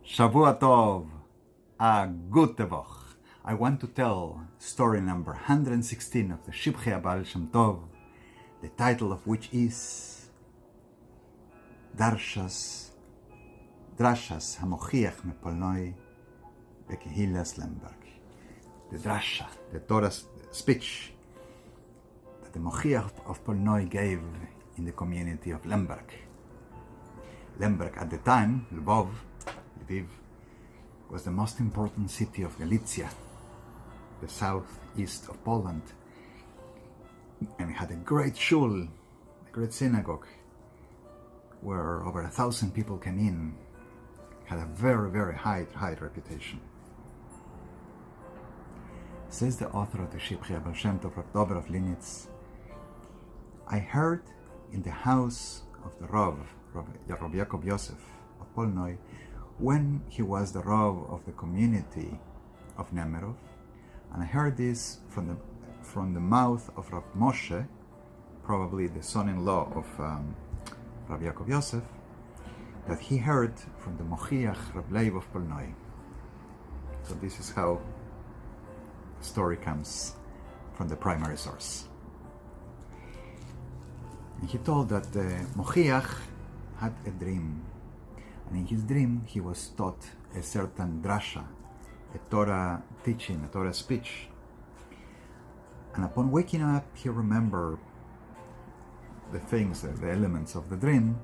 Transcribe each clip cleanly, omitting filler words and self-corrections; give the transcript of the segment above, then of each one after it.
Shavua Tov, a gute Woche. I want to tell story number 116 of the Shivchei Baal Shem Tov, the title of which is Drashas Mochiach me Polnoi bekehilas Lemberg. The Drasha, the Torah speech that the Mochiach of Polnoi gave in the community of Lemberg. Lemberg at the time, Lviv, was the most important city of Galicia, the southeast of Poland, and it had a great shul, a great synagogue, where over 1,000 people came in. It had a very, very high reputation. Says the author of the Shivchei, Baal Shem Tov, Rabbi of Linitz, I heard in the house of the Rav Yaakov Yosef of Polnoi, when he was the Rav of the community of Nemerov, and I heard this from the mouth of Rav Moshe, probably the son-in-law of Rav Yaakov Yosef, that he heard from the Mochiach Rav Leib of Polnoi. So this is how the story comes from the primary source. And he told that the Mochiach had a dream, and in his dream he was taught a certain Drasha, a Torah teaching, a Torah speech. And upon waking up, he remembered the things, the elements of the dream.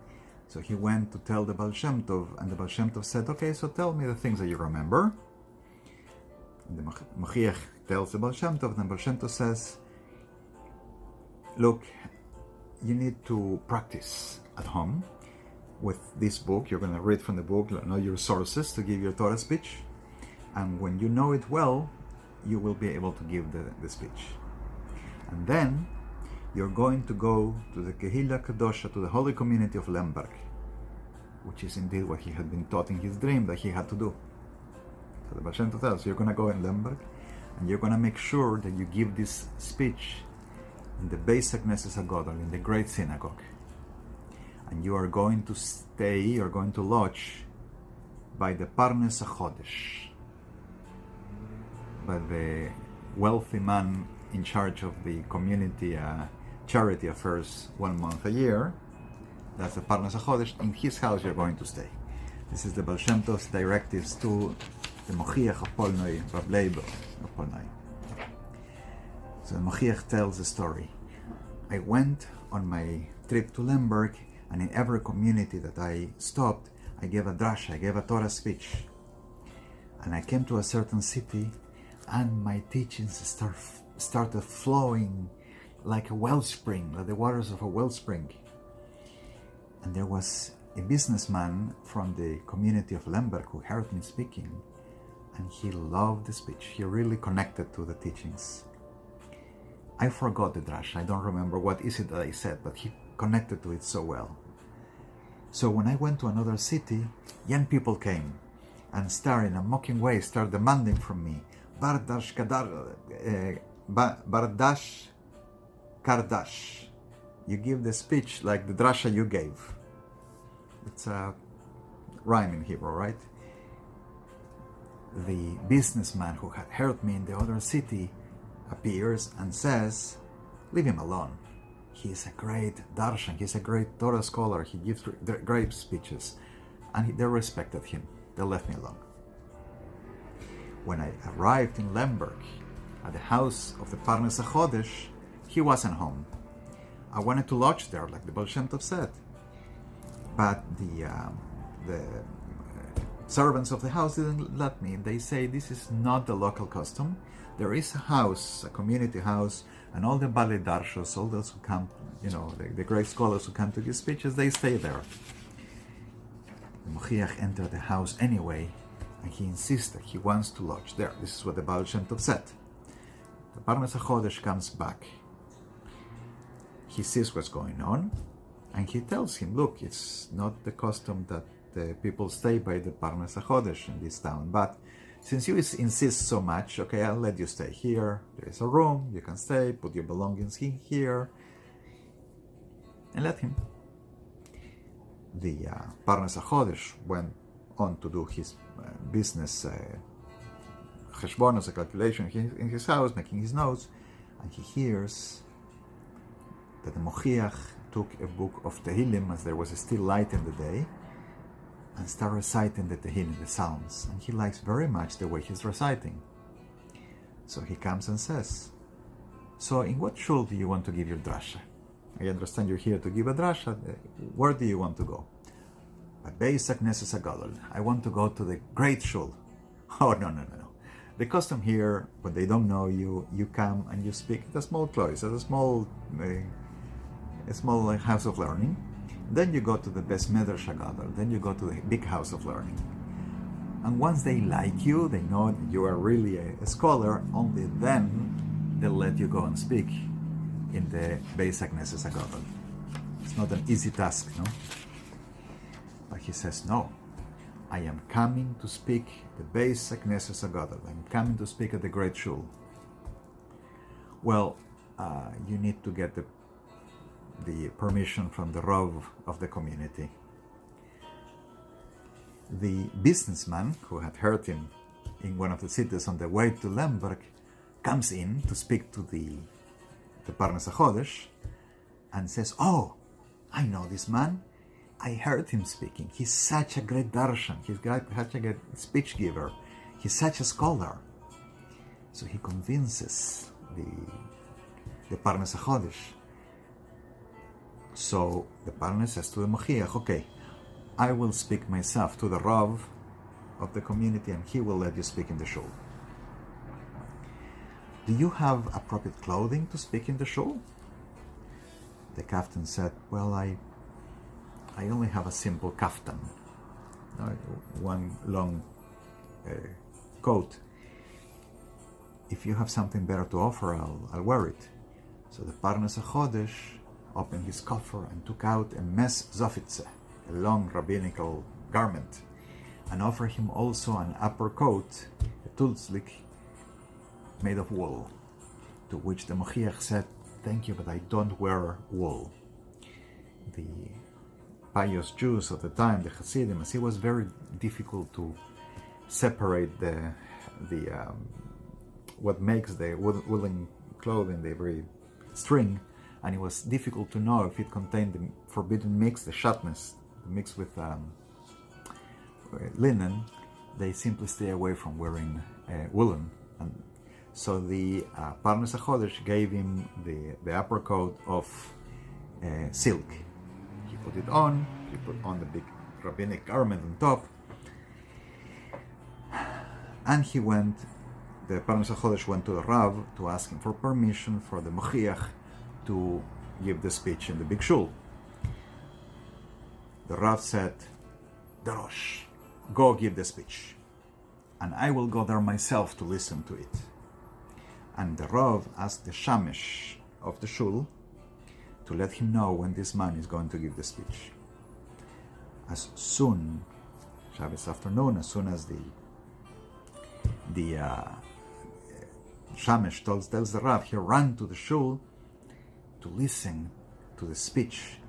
So he went to tell the Baal Shem Tov, and the Baal Shem Tov said, okay, so tell me the things that you remember. And the Mochiach tells the Baal Shem Tov, and the Baal Shem Tov says, look, you need to practice at home with this book. You're going to read from the book, know your sources to give your Torah speech. And when you know it well, you will be able to give the speech. And then you're going to go to the Kehila Kadosha, to the holy community of Lemberg, which is indeed what he had been taught in his dream that he had to do. So the Baal Shem Tov tells, you're going to go in Lemberg, and you're going to make sure that you give this speech in the Beis Knesset HaGodol, in the great synagogue. And you are going to stay, you're going to lodge by the Parnes HaChodesh, by the wealthy man in charge of the community charity affairs 1 month a year. That's the Parnes HaChodesh. In his house you're going to stay. This is the Baal Shem Tov's directives to the Mochiach of Polnoi, Rav Leib of Polnoi. So the Mochiach tells the story. I went on my trip to Lemberg, and in every community that I stopped, I gave a drasha, I gave a Torah speech. And I came to a certain city, and my teachings started flowing like a wellspring, like the waters of a wellspring. And there was a businessman from the community of Lemberg who heard me speaking, and he loved the speech. He really connected to the teachings. I forgot the drasha. I don't remember what is it that I said, but he connected to it so well. So when I went to another city, young people came and started in a mocking way, started demanding from me, Bardash Kardash. You give the speech like the drasha you gave. It's a rhyme in Hebrew, right? The businessman who had heard me in the other city appears and says, leave him alone. He is a great darshan, he's a great Torah scholar, he gives great speeches. And they respected him. They left me alone. When I arrived in Lemberg, at the house of the Parnes HaChodesh, he wasn't home. I wanted to lodge there, like the Baal Shem Tov said. But the servants of the house didn't let me. They say this is not the local custom. There is a house, a community house, and all the Balei Darshos, all those who come, the great scholars who come to give speeches, they stay there. The Mochiach entered the house anyway, and he insisted he wants to lodge there. This is what the Baal Shem Tov said. The Parnes HaChodesh comes back. He sees what's going on, and he tells him, look, it's not the custom that the people stay by the Parnes HaChodesh in this town, but since you insist so much, okay, I'll let you stay here. There is a room, you can stay, put your belongings here, and let him. The Parnes HaChodesh went on to do his business cheshbonos, a calculation in his house, making his notes, and he hears that the Mochiach took a book of Tehillim, as there was still light in the day, and started reciting the Tehillim, the Psalms, and he likes very much the way he's reciting. So he comes and says, so in what shul do you want to give your drasha? I understand you're here to give a drasha. Where do you want to go? Basic Knesset Gadol. I want to go to the great shul. Oh, no. The custom here, when they don't know you, you come and you speak the small close, a small house of learning. Then you go to the best Medrash Gadol. Then you go to the big house of learning. And once they like you, they know that you are really a scholar, only then they'll let you go and speak in the basic Knesset Gadol. It's not an easy task, no? But he says, no, I am coming to speak the basic Knesset Gadol. I'm coming to speak at the great shul. Well, you need to get the permission from the Rav of the community. The businessman who had heard him in one of the cities on the way to Lemberg comes in to speak to the Parnas HaChodesh and says, oh, I know this man. I heard him speaking. He's such a great darshan. He's such a great speech giver. He's such a scholar. So he convinces the Parnas HaChodesh. So the Parnas says to the Mochiach, okay, I will speak myself to the Rav of the community and he will let you speak in the shul. Do you have appropriate clothing to speak in the shul? The captain said, well, I only have a simple kaftan, one long coat. If you have something better to offer, I'll wear it. So the Parnas HaChodesh opened his coffer and took out a mes zofitze, a long rabbinical garment, and offered him also an upper coat, a tulzlik, made of wool, to which the Mochiach said, thank you, but I don't wear wool. The pious Jews of the time, the Hasidim, as it was very difficult to separate what makes the woolen clothing, the very string, and it was difficult to know if it contained the forbidden mix, the shatnez, mixed with linen. They simply stay away from wearing woolen. And so the Parnas HaChodesh gave him the upper coat of silk. He put it on, he put on the big rabbinic garment on top, and the Parnas HaChodesh went to the Rav to ask him for permission for the Mochiach to give the speech in the big shul. The Rav said, Darosh, go give the speech, and I will go there myself to listen to it. And the Rav asked the Shamesh of the shul to let him know when this man is going to give the speech. As soon, Shabbos afternoon, as soon as the Shamesh tells the Rav, he ran to the shul to listen to the speech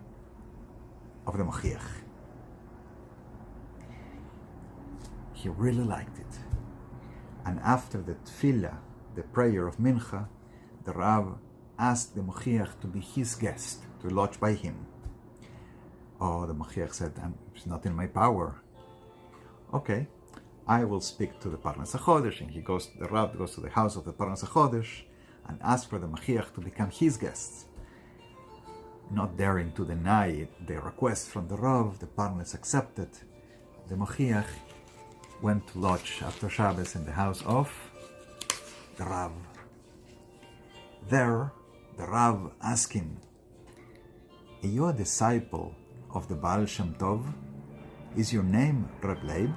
of the Mochiach. He really liked it. And after the tefillah, the prayer of Mincha, the Rav asked the Mochiach to be his guest, to lodge by him. Oh, the Mochiach said, it's not in my power. Okay, I will speak to the Parnas HaChodesh, and the Rav goes to the house of the Parnas HaChodesh and asks for the Mochiach to become his guest. Not daring to deny the request from the Rav, the Parnas accepted. The Mochiach went to lodge after Shabbos in the house of the Rav. There, the Rav asked him, are you a disciple of the Baal Shem Tov? Is your name Reb Leib?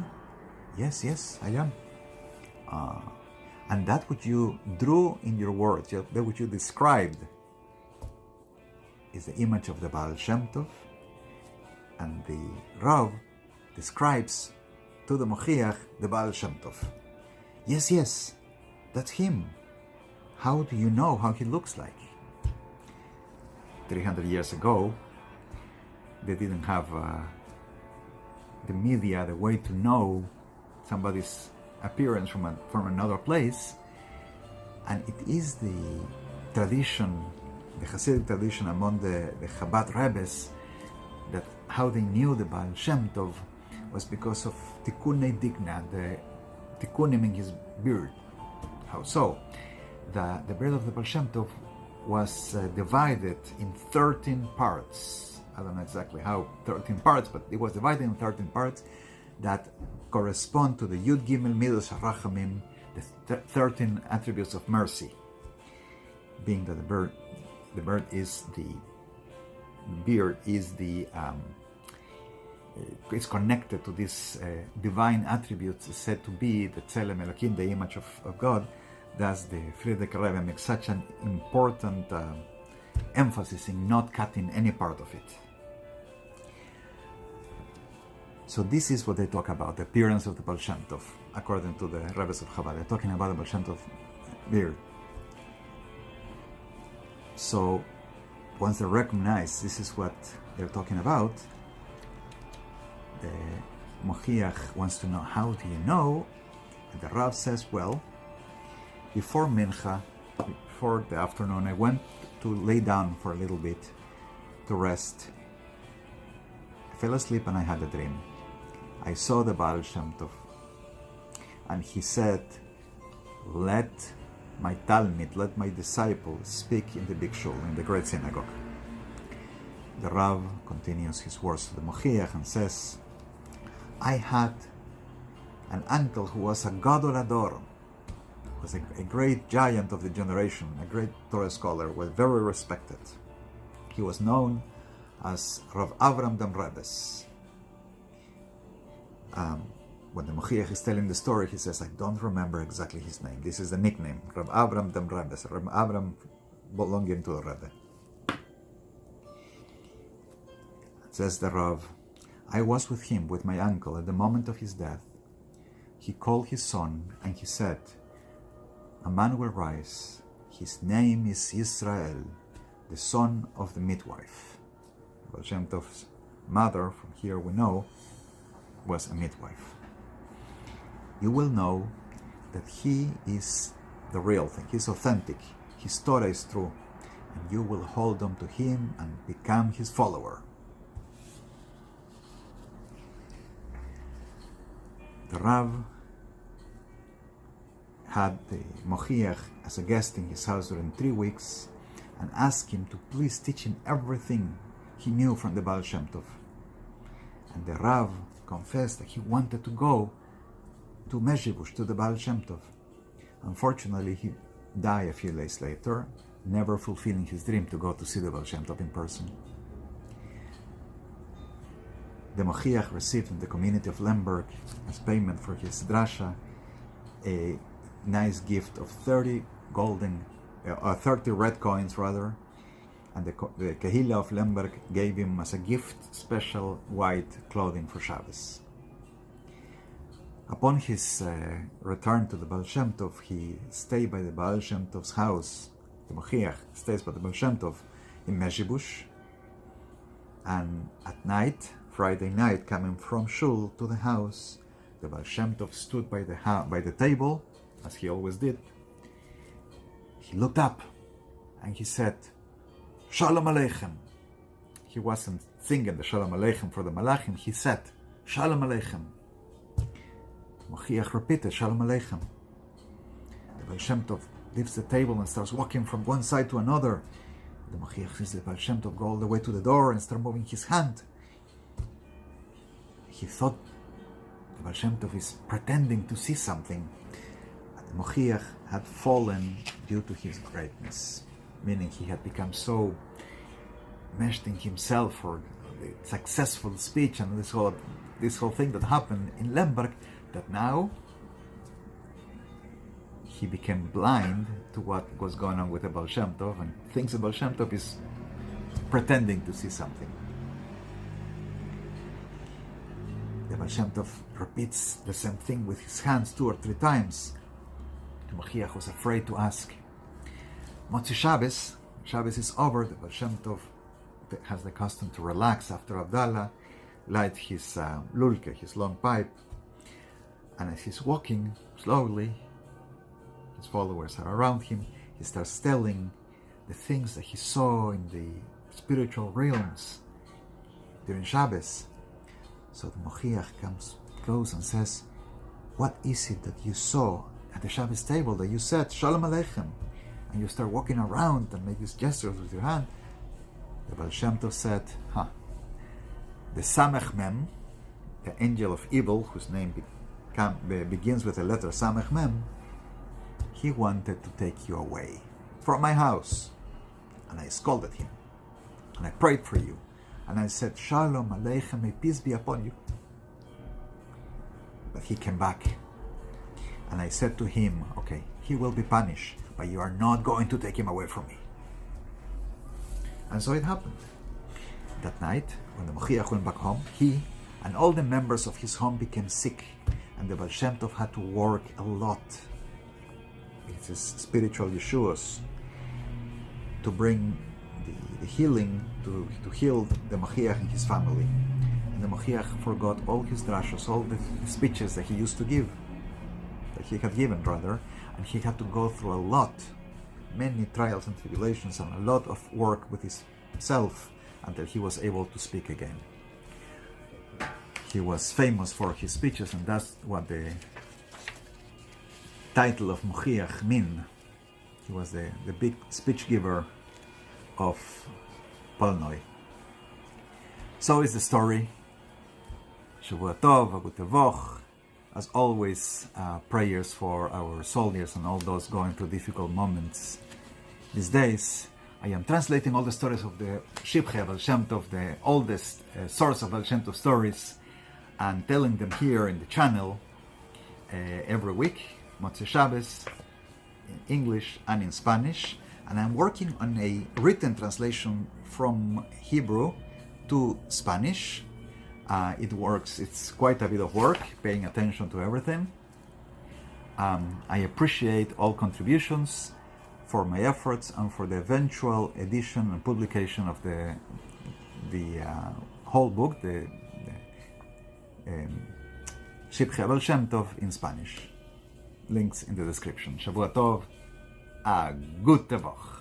Yes, I am. And that which you drew in your words, that which you described, is the image of the Baal Shem Tov. And the Rav describes to the Mochiach the Baal Shem Tov. Yes, that's him. How do you know how he looks like? 300 years ago, they didn't have the media, the way to know somebody's appearance from another place. And it is the tradition, the Hasidic tradition among the Chabad Rebbes, that how they knew the Baal Shem Tov was because of Tikkunei Digna, the Tikkunim in his beard. How so? The beard of the Baal Shem Tov was divided in 13 parts. I don't know exactly how 13 parts, but it was divided in 13 parts that correspond to the Yud Gimel Midos HaRachamim, the 13 attributes of mercy. Being that the beard is is connected to these divine attributes, said to be the Tzelem Elokim, the image of God. Thus the Frierdiker Rebbe makes such an important emphasis in not cutting any part of it. So this is what they talk about, the appearance of the Baal Shem Tov, according to the Rebbes of Chabad. They're talking about the Baal Shem Tov beard. So once they recognize this is what they're talking about, the Mochiach wants to know, how do you know? And the Rav says, well, before Mincha, before the afternoon, I went to lay down for a little bit to rest. I fell asleep and I had a dream. I saw the Baal Shem Tov, and he said, let my Talmid, let my disciple speak in the big shul, in the great synagogue. The Rav continues his words to the Mochiach and says, I had an uncle who was a Gadol Ador, was a great giant of the generation, a great Torah scholar, was very respected. He was known as Rav Avram Dam Rebbes. When the Mochiach is telling the story, he says, I don't remember exactly his name. This is the nickname, Rav Avram Dam Rebbes, Rav Avram belonging to the Rebbe. It says the Rav, I was with him, with my uncle, at the moment of his death. He called his son and he said, a man will rise. His name is Israel, the son of the midwife. Baal Shem Tov's mother, from here we know, was a midwife. You will know that he is the real thing. He's authentic. His Torah is true. And you will hold on to him and become his follower. The Rav had the Mochiach as a guest in his house during 3 weeks and asked him to please teach him everything he knew from the Baal Shem Tov. And the Rav confessed that he wanted to go to Mezhibush, to the Baal Shem Tov. Unfortunately, he died a few days later, never fulfilling his dream to go to see the Baal Shem Tov in person. The Mochiach received from the community of Lemberg, as payment for his Drasha, a nice gift of 30 red coins rather, and the Kehila of Lemberg gave him as a gift special white clothing for Shabbos. Upon his return to the Baal Shem Tov, he stayed by the Baal Shem Tov's house. The Mochiach stays by the Baal Shem Tov in Mezhibush, and at night, Friday night, coming from shul to the house, the Baal Shem Tov stood by the table, as he always did. He looked up and he said, Shalom Aleichem. He wasn't singing the Shalom Aleichem for the Malachim, he said, Shalom Aleichem. Mochiach repeated, Shalom Aleichem. The Baal Shem Tov leaves the table and starts walking from one side to another. The Mochiach sees the Baal Shem Tov go all the way to the door and start moving his hand. He thought the Baal Shem Tov is pretending to see something. But the Mochiach had fallen due to his greatness, meaning he had become so meshed in himself for the successful speech and this whole thing that happened in Lemberg, that now he became blind to what was going on with the Baal Shem Tov and thinks the Baal Shem Tov is pretending to see something. The Baal Shem Tov repeats the same thing with his hands 2 or 3 times. The Mochiach was afraid to ask. Motzi Shabbos is over. The Baal Shem Tov has the custom to relax after Abdallah. light his lulke, his long pipe, and as he's walking slowly, his followers are around him, he starts telling the things that he saw in the spiritual realms during Shabbos. So the Mochiach comes close and says, what is it that you saw at the Shabbos table that you said, Shalom Aleichem, and you start walking around and make these gestures with your hand? The Baal Shem Tov said, the Samech Mem, the angel of evil, whose name begins with the letter Samech Mem, he wanted to take you away from my house. And I scolded him, and I prayed for you, and I said, Shalom Aleichem, may peace be upon you. But he came back, and I said to him, okay, he will be punished, but you are not going to take him away from me. And so it happened. That night, when the Mochiach went back home, he and all the members of his home became sick, and the Baal Shem Tov had to work a lot with his spiritual Yeshuas to bring the healing, to heal the Mochiach and his family. And the Mochiach forgot all his drashas, all the speeches that he used to give, that he had given rather, and he had to go through a lot, many trials and tribulations, and a lot of work with himself until he was able to speak again. He was famous for his speeches, and that's what the title of Mochiach mean. He was the big speech giver of Polnoi. So is the story. Shavua Tov, a gute Woch. As always, prayers for our soldiers and all those going through difficult moments these days. I am translating all the stories of the Shivchei, Baal Shem Tov, the oldest source of Baal Shem Tov stories, and telling them here in the channel every week, Motzei Shabbos, in English and in Spanish. And I'm working on a written translation from Hebrew to Spanish. It works, it's quite a bit of work, paying attention to everything. I appreciate all contributions for my efforts and for the eventual edition and publication of the whole book, the Shivchei Baal Shem Tov in Spanish. Links in the description. Shavua Tov, a gute Woch.